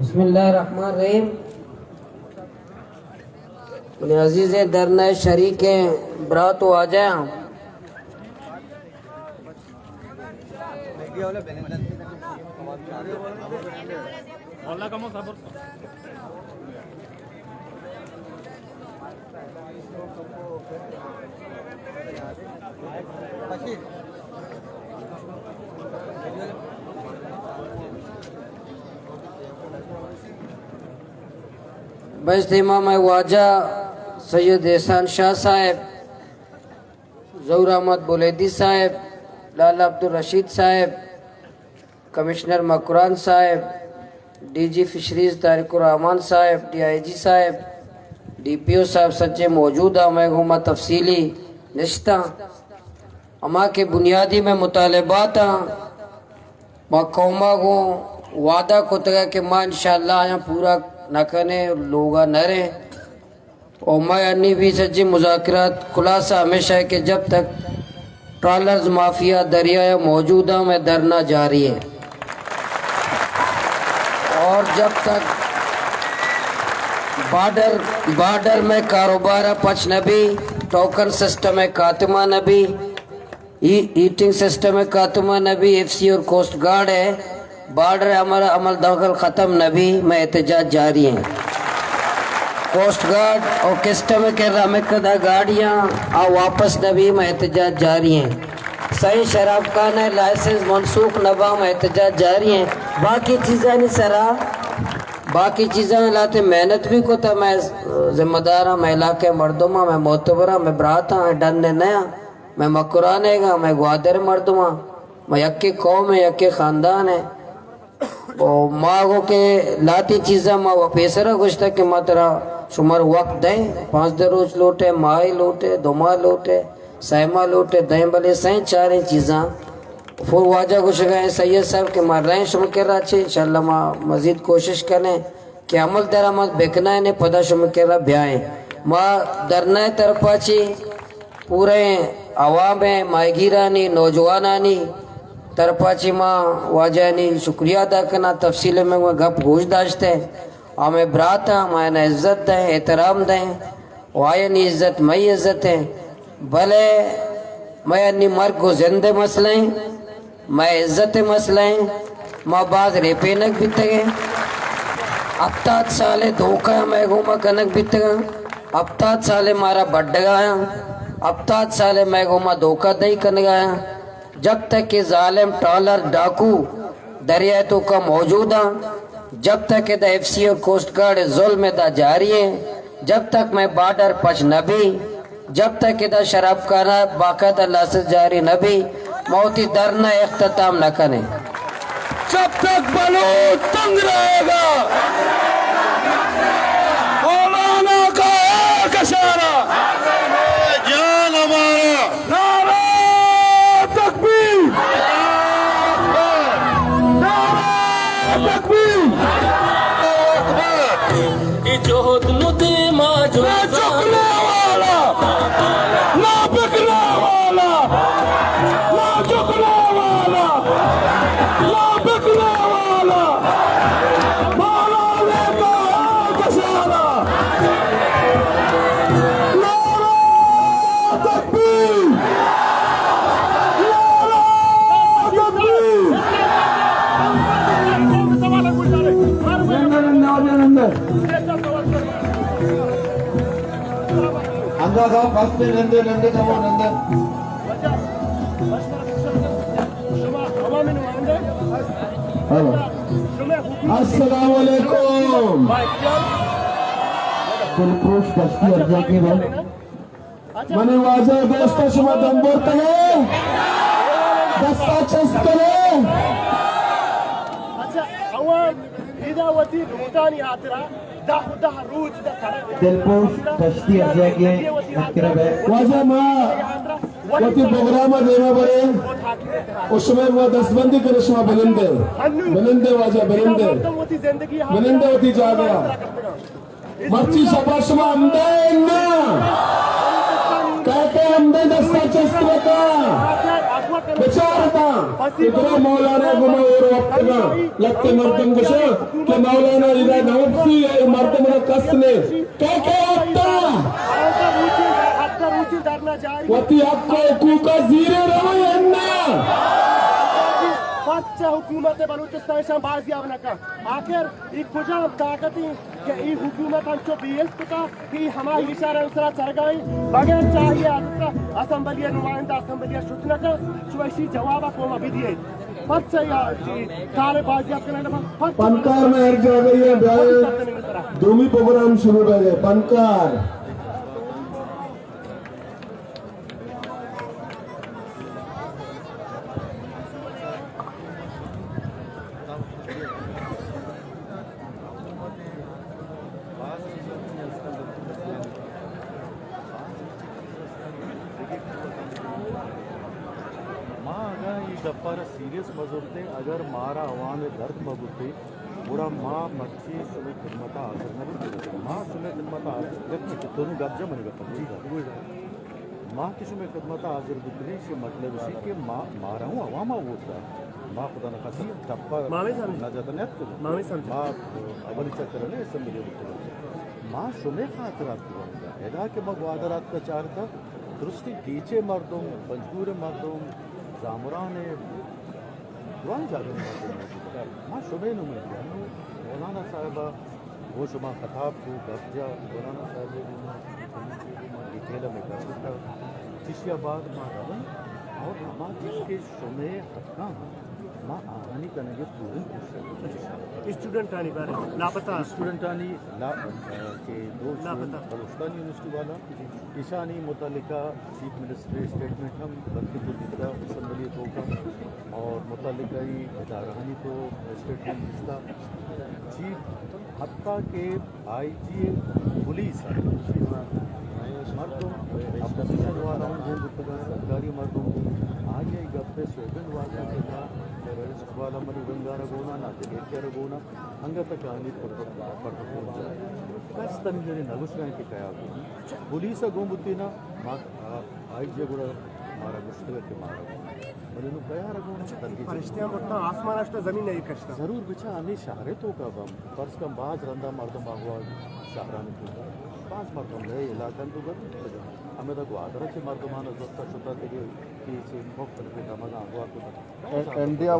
बिस्मिल्लाहिर्रहमानिर्रहीम। अजीज़ दरना शरीक बरा तो आ जाए। बस इमाम वाजा सैयद एहसान शाह साहब, ज़हूर अहमद बुलेदी साहब, लाला अब्दुल रशीद साहब, कमिश्नर मकरान साहब, डीजी फिशरीज तारिकुर रहमान साहब, DIG साहब, DPO साहब सच्चे मौजूद हैं। मैं घूमा तफसीली निश्ता अमा के बुनियादी में मुतालबात माँ कौमा को वादा को तगा कि माँ इंशाअल्लाह यहाँ पूरा न करने लोग न रहे। और मैं अन्नी भी सच्ची मुज़ाकरात खुलासा हमेशा है कि जब तक ट्रॉलर्स माफिया दरिया मौजूद है में धरना जारी है। और जब तक बॉर्डर में कारोबार पच नबी, टोकन सिस्टम है खात्मा नबी, ईटिंग सिस्टम है खात्मा नबी, FC और कोस्ट गार्ड है, बॉर्डर हमारा अमल दखल ख़त्म नबी में एहतजाज जारी है। कोस्ट गार्ड और कस्टम के राम कदा गाड़ियाँ आ वापस नबी में एहतजाज जारी हैं। सही शराब खाना लाइसेंस मनसूख नबा में एहतजाज जारी हैं। बाकी चीज़ें नहीं सरा, बाकी चीज़ें लाते मेहनत भी को था। मैं जिम्मेदार हाँ, मैं इलाके मर्दुमा, मैं मोतबरा, मैं बरात हाँ, डन ने नया, मैं मकुरानेगा, मैं ग्वादर मर्दुमा, मैं यक्के कौम है, यक्के ख़ानदान है। और माँ के लाती चीज़ें माँ पेसरा कुछ तक कि माँ तेरा शुमार वक्त दें 5 रोज लौटे, माही लौटे, 2 माह लौटे, 6 माह लौटे, दें भले सही 4 चीज़ा फिर वाजा कुछ गए सैयद साहब के मार रहे शुम कर रहा छे। इंशाल्लाह माँ मज़ीद कोशिश करें कि अमल तेरा मत बेकना है ने पदा शुम कर रहा ब्याएँ माँ दरना तरफाची पूरे आवाम माहगीरानी नौजवानानी तरफाची माँ वाजानी शुक्रिया अदा करना। तफसील में मैं गप गोश दाश्ते हमें बरात हमें इज़्ज़त दें, एहतराम दें, वायनी इज़्ज़त मई इज़्ज़त है। भले मैं अन्नी मर्ग को जिंदे मसलें, मैं इज़्ज़त मसलें माँ बाज रेपेनक बीतगे अब साले धोखा मैं घूमा कनक बीतगा अब साले मारा बड्डगाया अब साले मैं घूमा धोखा दही कन गया। जब तक कि जालिम ट्रॉलर डाकू दरिया तो का मौजूद है, जब तक कि FC और कोस्ट गार्ड जुल्म दा जारी है, जब तक मैं बॉर्डर पच नबी, जब तक कि शराब खाना बाकायदा लाइसेंस जारी नबी मौती दरना इख्तिताम न करें, जब तक बलूत तंग रहेगा मौलाना का एक इशारा जान हमारा नारा तकबीर, नारा तकबीर। जोहद मुदे माजो ना झुकने वाला, ना बिकने वाला, ना झुकने वाला, ना बिकने वाला, मौलाना का एक इशारा नारा तकबीर, नारा तकबीर। अंदर जाओ, बस में नंदे नंदे जाओ नंदे। हेलो, अस्सलाम वालेकुम। दिलखुश कश्ती अर्जा की बात मने वाजा दोस्तों शुमा दंबोर तले दस्ता चस्तले दिलखुश कश्ती अर्जा की अकरब है वाजा माँ वती प्रोग्राम देना पड़े उसमें वो दस्तबंदी करे शुमा बलंदे बलंदे वाजा बलंदे बलंदे होती जा गया मर्ची सभा शुमा हमदे ना कहते हमदे दस्ता चस्तले का बेचारता इतना मौलाना गुमा और वक्तना लगते मर्दम कुशा कि मौलाना इधर नवसी मर्दम ने कसने क्या वती आपको हुकूका जीरे रहो बच्चा हुकूमत बलूचिस्तान से बाजियाब नका आखिर एक खुजा ताकती कि ई हुकूमत हम चो बीएस का कि हमारी इशारा उसरा सरगाई बगैर चाहिए असेंबली नुमाइंदा असेंबली शुतना का चुवैसी जवाब को म दिए बच्चा या काले बाजियाब करने पनकार में हर जगह ये दूमी प्रोग्राम शुरू कर गए पनकार पर सीरियस मजबूते अगर मारा अवाम दर्द मबूते पूरा माँ मच्छी सुबह खिदमत आसर न माँ सुबह खिदमत आसर दोनों गब्जा मन माँ की सुबह खिदमत आसर बुतरी से मतलब इसी कि माँ मारा हूँ अवाम वोटा माँ खुदा न खासी टप्पा ना जाता नहीं माँ अवली चक्कर ने सब मिले माँ सुबह खातरात एदा के मगवादरात का चार था दुरुस्ती गीचे मर्दों पंजूर मर्दों जामुरान कुरान जागरण माँ शुबे नुमे मौलाना साहिबा वो शुमा खताब को गब्जा मौलाना साहिब डिटेल में करता जिशियाबाद माँ रवन और माँ जिसके शुमे हटना माँ आहानी करने के पूरे स्टूडेंट आने पर लापता स्टूडेंट आनी के दो बलूचिस्तान यूनिवर्सिटी वाला ईशानी मुतल्लिका चीफ मिनिस्टर स्टेटमेंट हम बल्कि जितना असम्बली होगा और मुतल्लिका ही इदारानी तो स्टेटमेंट इसका चीफ हत्ता के आईजी पुलिस मर्दों अपोजिशन वाला सरकारी मर्दों आज ये गप्पे सोगन वाला टेररिस्ट वाला मरी रंगार गोना ना तेरे गोना अंगत कहानी पड़ता बस तंजरे नगुस्गान के कया पुलिस गोमुद्दीना माँ आई जे गुड़ा हमारा गुस्ते के मारा मरे नु कया रगोना फरिश्तियां मुट्टा आसमान अष्ट जमीन नहीं कष्टा जरूर बिछा हमें शहरे तो का बम फर्ज कम बाज रंदा मर्दम हुआ शहरान को पांच मर्दम ले इलाका तो गद हमें तो आदर से मर्दमान दोस्ता शुता तेरे की से मुख्तलिफ दमना हुआ को इंडिया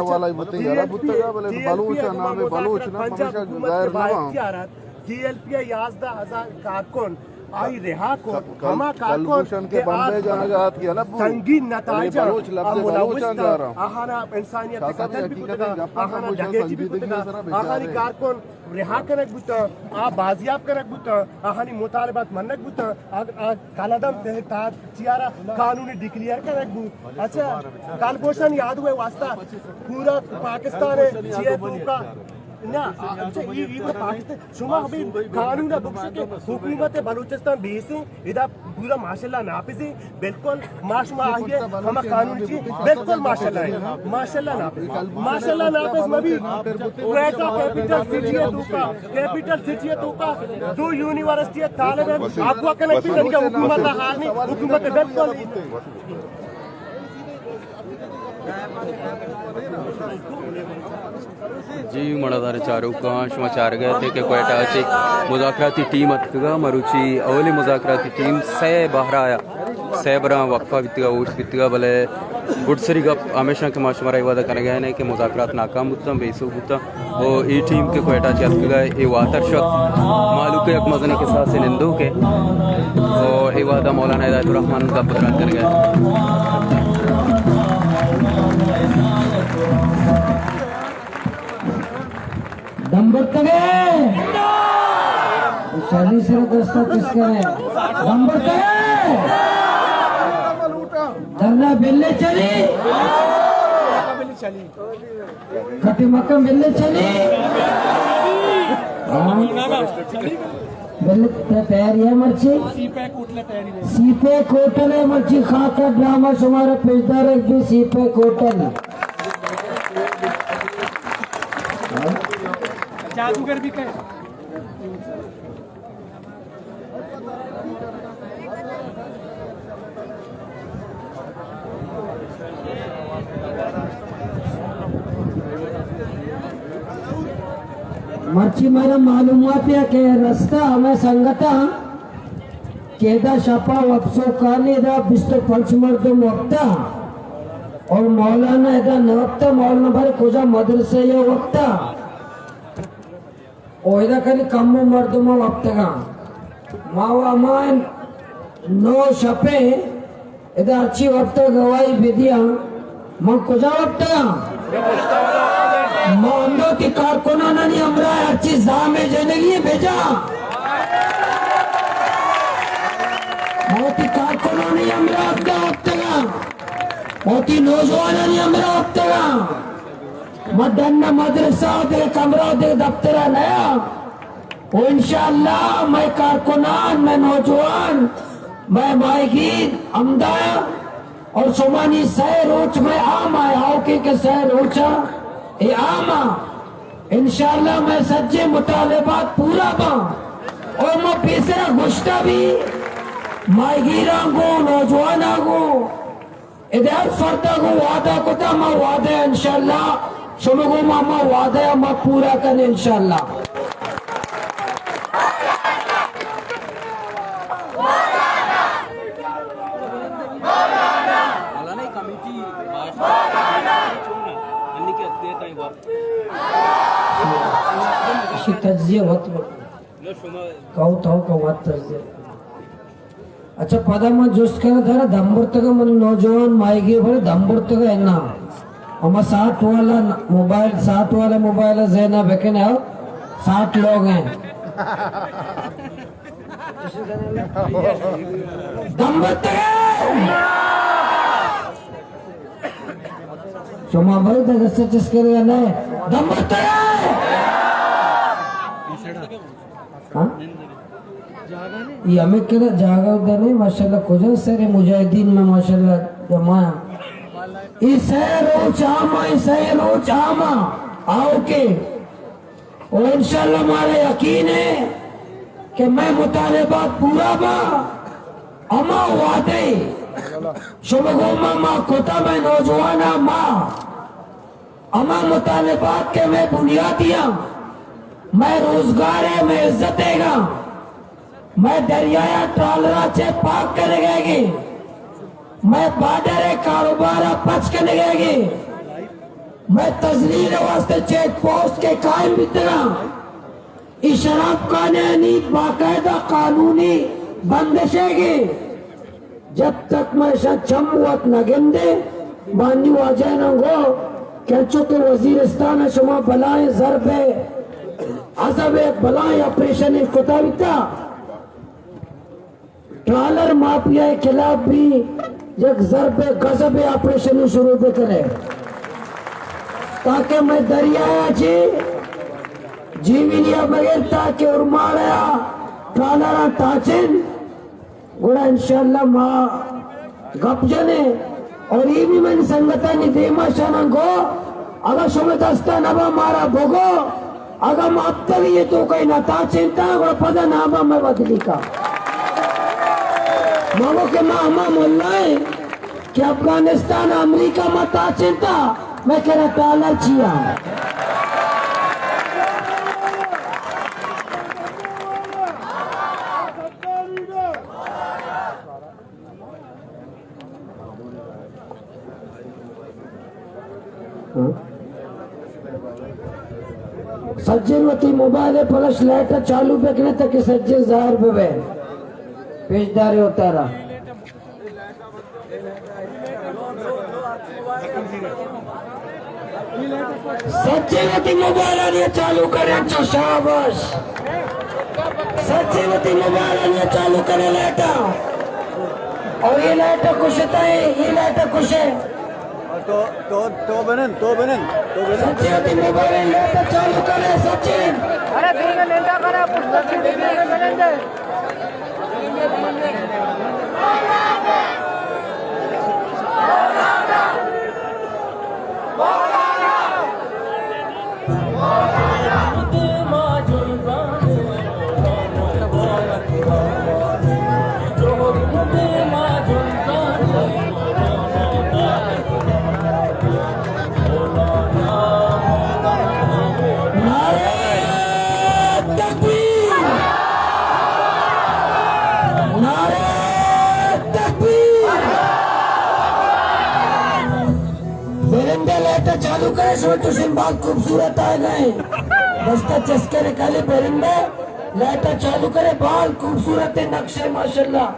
वाला ही बते यार बुत्तगा बोले बलूच नाम है बलूच ना हमेशा जाहिर ना जीएलपी 11000 कारकुन आई रेहा को हमा कारकुन के बंदे जनाजात की अलग संगीन नताइज बलूच लफ्ज बलूच जा रहा आहाना इंसानियत के कतल भी कुतगा आहाना दहेज भी कुतगा आहानी कारकुन रेहा करक बुता आ बाजियाब करक बुता आहानी मुतालबात मनक बुता कालादम ता चियारा कानूनी डिक्लेयर करक बु अच्छा कालपोषण याद हुए वास्ता पूरा पाकिस्तान है जीएफओ का ना अच्छा ये पाकिस्तान शुमा अभी कानून बुक्स के हुकूमत बलूचिस्तान बेसी इधर पूरा माशाल्लाह नापिसी बिल्कुल माशमा आइए हम कानून की बिल्कुल माशाल्लाह नापिस मबी क्वेटा कैपिटल सिटी है तो का दो यूनिवर्सिटी है तालिब आपको कनेक्ट करके हुकूमत का हाल नहीं हुकूमत बिल्कुल जी मणदार चारू समाचार गए थे कि कोयटा ची मुज़ाकराती टीम अतगा मरुची अवली मुज़ाकराती टीम से बहरा आया से बरा वक्फा बितगा उठ बितगा भले गुडसरी गप हमेशा के माशवरा वादा कर गए ने कि मुज़ाकरात नाकाम बुता बेसु बुता वो ई टीम के कोयटा ची अतगा ए वातर शक मालूक एक मजने के साथ से निंदू के और ए वादा मौलाना हिदायतुर रहमान का बदरात कर गए दंबरतगे शादी से दोस्तों किसके हैं दंबरतगे धरना बिल्ले चली खटी मक्कम बिल्ले चली बिल्ले तैयार है मर्ची सीपे कोटल है मर्ची खाकर ड्रामा शुमारा पेशदार एक भी सीपे कोटल जादूगर भी कहे मर्ची मेरा मालूमात है कि रास्ता हमें संगता केदा शपा वक्सो काले दा बिस्तर फल्च मर्दम वक्ता और मौलाना इधर नवक्ता मौलाना भरे कुजा मदरसे ये वक्ता और इधर करी कम्मो मर्दम वक्तगा मावा मान नो शपे इधर अच्छी वक्त गवाही विधिया मां कुजा वक्तगा मामलो की कारकुनाना ने हमरा अच्छी जामे जिंदगी भेजा मोती कारकुनाना ने हमरा अपना वक्तगा मोती नौजवाना ने हमरा वक्तगा मदन मदरसा दे कमरा दे दफ्तर नया वो इंशाअल्लाह मैं कारकुनान मैं नौजवान मैं मायगी अमदा और सुमानी सह रोच में आम आया के सह रोचा ए आमा इंशाअल्लाह मैं सच्चे मुतालिबात पूरा बा और मैं पेसरा गुश्ता भी मायगीरा को नौजवाना को इधर फर्दा को वादा को था मैं वादा इंशाअल्लाह शुरू मामा वादा मैं पूरा कर इंशाअल्लाह तज्जिया अच्छा पदा में जोश करा था दंबुर्तगा मन नौजवान मायगे भरे दंबुर्तगा है ना हम 60 वाला मोबाइल ज़ेना बेकने आओ 60 लोग हैं दंबुर्तगा चुमा भाई दस से जिसके लिए ना दंबुर्तगा ये हमें क्या जागा उधर नहीं माशाल्लाह कुछ सारे मुजाहिदीन में माशाल्लाह जमाया इस रोज आमा आओ के और इंशाल्लाह हमारा यकीन है कि मैं मुतालिबात पूरा बा अमा वादे शुभ मामा कोता में नौजवाना माँ अमा मुतालिबात के मैं बुनियादियां मैं रोजगार है मैं इज्जत देगा मैं दरियाया ट्रालरा से पाक करेगी मैं बाडर है कारोबार पच करेगी मैं तजलील वास्ते चेक पोस्ट के कायम भी तरह शराब कानूनी बाकायदा कानूनी बंदिशेगी जब तक मैं सक्षम वत न गिंदे बानी वाजे न गो कैचो के वजीरिस्तान शुमा बलाएं जरबे अजब बलाएं ऑपरेशन कुताबिता ट्रालर माफिया के खिलाफ भी एक जरबे गजब ऑपरेशन शुरू भी करे ताकि मैं दरिया जीविलिया बगैर ताकि उर्माया ट्रालर टाचन गुड़ा इंशाल्लाह माँ गपजने और ये भी मैंने संगता नहीं देमा शानन को अगर सुमे दस्ता नबा मारा भोगो अगर माप तक ये तो कहीं ना ता चिंता गुड़ा पता नामा मैं बदली का मांगो के माँ हमा मुल्ला है कि अफगानिस्तान अमेरिका में ता चिंता मैं कह रहा ट्रालर छिया सज्जनवती मोबाइल फ्लश लाइट चालू बेकने तक सज्जन जाहिर पे पेशदारी होता रहा सज्जनवती मोबाइल चालू करें जो शाबाश सज्जनवती मोबाइल चालू करें लाइटा और ये लाइट कुछ है ये लाइट कुछ है तो बनन सचिन मोबाइल लाइट चालू करे सचिन अरे दिन में लेंदा करा पुस्तक दिन में लेंदे Thank you. परिंदे लेटर चालू करे सो तुझे बहुत खूबसूरत आ गए बस्ता चस्के निकाले परिंदे लेटर चालू करे बहुत खूबसूरत है नक्शे माशाल्लाह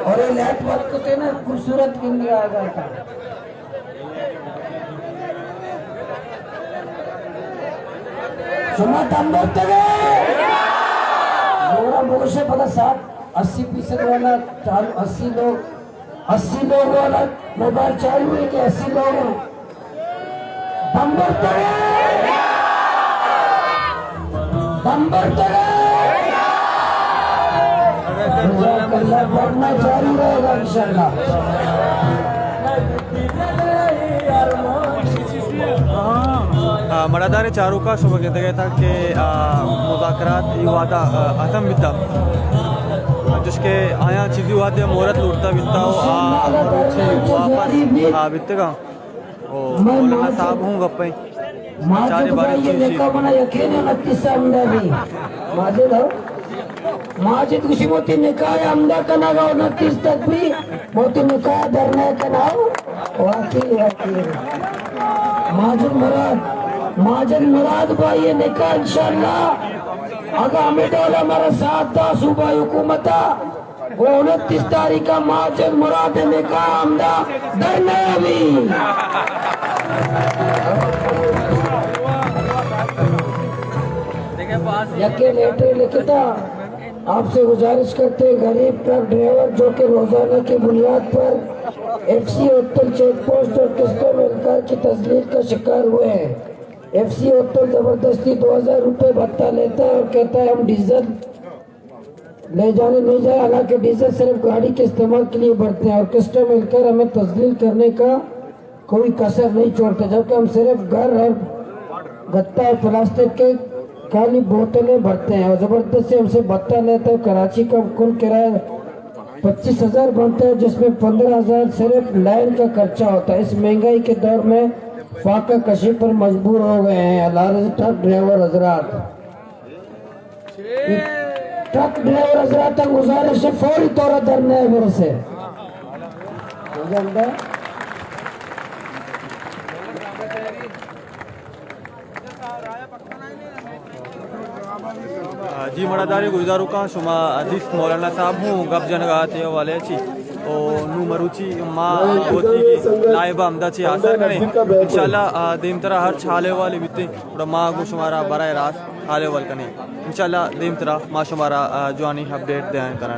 और ये लाइट वर्क होते ना खूबसूरत इंडिया आ गया था सुना तम बोलते गए लोगों से पता 60-80% वाला 80 लोग वाला मोबाइल चालू है कि 80 लोग हैं दम बोलते गए बढ़ना जारी रहेगा इंशाल्लाह मरादार चारूका सुबह कहते गया था कि मुज़ाकरात ये वादा अतम बिता जिसके आया चीज़ी वादे मोहरत लूटता बिता वापस बितेगा और मौलाना साहब हूँ गप्पे चारे माजिद खुशी मोती निकाय अमदा का नागा 29 तक भी मोती निकाय धरने का नाव माजिद मुराद भाई ये निकाह इंशाल्लाह अगर हमें डोला हमारा साथ था सूबा हुकूमता वो 29 तारीख का माजिद मुराद निकाह अमदा धरने अभी यके लेटर लिखता आपसे गुजारिश करते हैं गरीब ट्रक ड्राइवर जो कि रोजाना की बुनियाद पर एफसी होटल चेक पोस्ट और किस्तों में इनकार की तस्लील का शिकार हुए हैं। एफसी होटल जबरदस्ती 2000 रुपये भत्ता लेता है और कहता है हम डीजल ले जाने नहीं जाए हालांकि डीजल सिर्फ गाड़ी के इस्तेमाल के लिए भरते हैं और किस्तों में इनकार हमें तस्लील करने का कोई कसर नहीं छोड़ते जबकि हम सिर्फ घर और गत्ता और प्लास्टिक के खाली बोतलें भरते हैं और जबरदस्ती हमसे भत्ता लेते हैं। कराची का कुल किराया 25,000 बनता है जिसमें 15,000 सिर्फ लाइन का खर्चा होता है। इस महंगाई के दौर में फाका कशी पर मजबूर हो गए हैं अलारज़ ट्रक ड्राइवर हजरात। ट्रक ड्राइवर हजरात तक गुजारिश है फौरी तौर धरना है मेरे से जी मरादारी गुजारू का शुमा अजीज मौलाना साहब हूँ गप जनगाते वाले छी और नू मरुची माँ होती की नायबा अमदा ची आसर करें इंशाल्लाह देम तरह हर छाले वाले बीते और माँ को शुमारा बराह रास्त हाले वाल करें इंशाल्लाह देम तरह माँ शुमारा जवानी अपडेट दें करें।